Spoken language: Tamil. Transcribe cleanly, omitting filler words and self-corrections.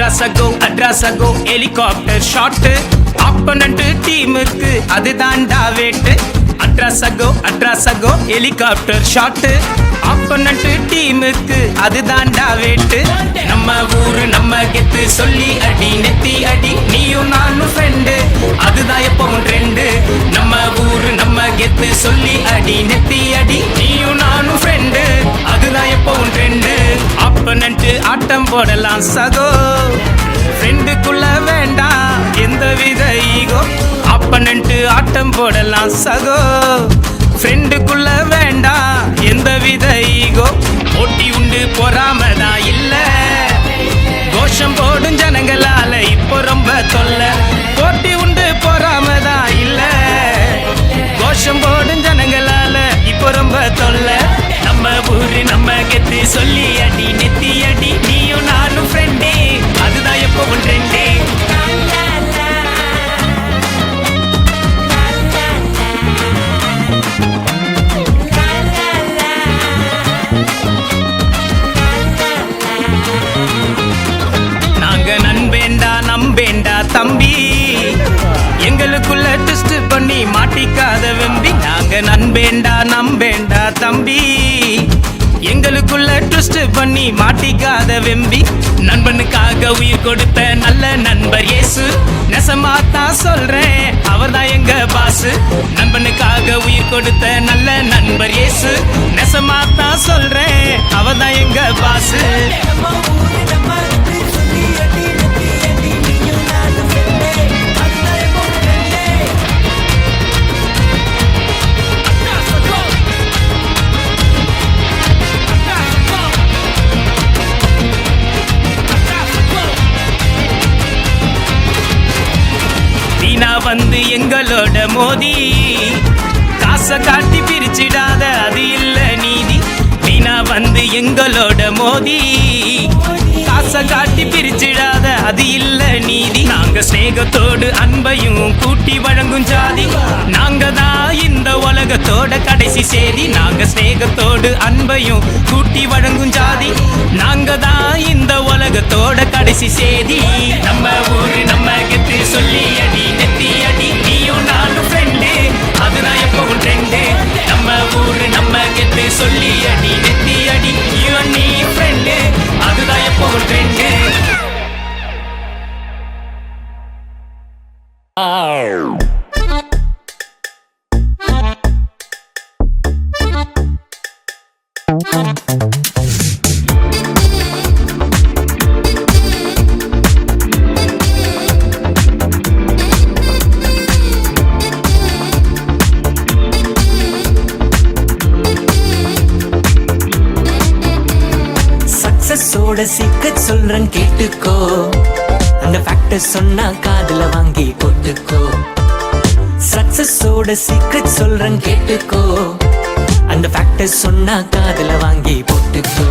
அட்ராசகோ ஹெலிகாப்டர் ஷாட் ஆப்பனண்ட் டீமுக்கு அதுதான்டா வேட்டு. அட்ராசகோ ஹெலிகாப்டர் ஷாட் ஆப்பனண்ட் டீமுக்கு அதுதான்டா வேட்டு. நம்ம ஊரு நம்ம கெத்து சொல்லி அடி நெத்தி அடி நீயும் நானும் ஃப்ரெண்டு அதுதான் எப்பவும் ட்ரெண்டு. நம்ம ஊரு நம்ம கெத்து சொல்லி அடி நெத்தி அடி நீயும் நானும் ஃப்ரெண்டு அதுதான் எப்பவும் ட்ரெண்டு. ஆப்பனண்ட் ஆட்டம் போடலாம் சகோ ஃப்ரெண்டுக்குள்ள வேண்டாம் எந்த வித ஈகோ. ஆப்பனண்ட் ஆட்டம் போடலாம் சகோ ஃப்ரெண்டுக்குள்ள வேண்டாம் எந்த வித ஈகோ. போட்டி உண்டு பொறாமதான் இல்ல கோஷம் போடும் ஜனங்களால இப்போ ரொம்ப தொல்லை. போட்டி உண்டு பொறாமதான் இல்ல கோஷம் போடும் ஜனங்களால இப்போ ரொம்ப தொல்லை. நம்ம ஊரு நம்ம கெத்து சொல்லி அடி நெத்தி அடி நீயும் நானும் ஃப்ரெண்டே அதுதான் எப்பவும் ட்ரெண்டே. நாங்க நம்பேண்டா தம்பி எங்களுக்குள்ள டெஸ்ட் பண்ணி மாட்டிக்காத வெம்பி. நாங்க நம்பேண்டா தம்பி எங்களுக்குள்ள ட்விஸ்ட் பண்ணி மாட்டிக்காத வெம்பி. நண்பனுக்காக உயிர் கொடுத்த நல்ல நண்பர் இயேசு நெசமாத்தான் சொல்றேன் அவர்தான் எங்க பாசு. நண்பனுக்காக உயிர் கொடுத்த நல்ல நண்பர் இயேசு நெசமாத்தான் சொல்றேன் அவர்தான் எங்க பாசு. வந்து எங்களோட மோதி காசை காட்டி பிரிச்சிடாத அது இல்ல நீதி. வீணா வந்து எங்களோட மோதி காசை காட்டி பிரிச்சிடாத அது இல்ல நீதி. நாங்க ஸ்நேகத்தோடு அன்பையும் கூட்டி வழங்கும் ஜாதி. நாங்க தான் இந்த உலகத்தோட கடைசி சேதி. நாங்க ஸ்நேகத்தோடு அன்பையும் கூட்டி வழங்கும் ஜாதி. நாங்க தான் இந்த உலகத்தோட கடைசி சேதி. நம்ம ஊரு நம்ம கெத்து சொல்லி அடி நெத்தி அடி நீயும் நானும் ஃப்ரெண்டு அதுதான் எப்பவும் ட்ரெண்டு. நம்ம ஊரு நம்ம கெத்து சொல்லி அடி நெத்தி அடி நீ ஃப்ரெண்டு அதுதான் எப்பவும் ட்ரெண்டு. சக்சஸோட சீக்ரெட் சொல்றேன் கேட்டுக்கோ. அந்த ஃபேக்டர் சொன்னா காதுல வாங்கி போட்டுக்கோ. சக்சஸோட சீக்ரெட் சொல்றேன் கேட்டுக்கோ. அந்த ஃபேக்டர் சொன்னா காதுல வாங்கி போட்டுக்கோ.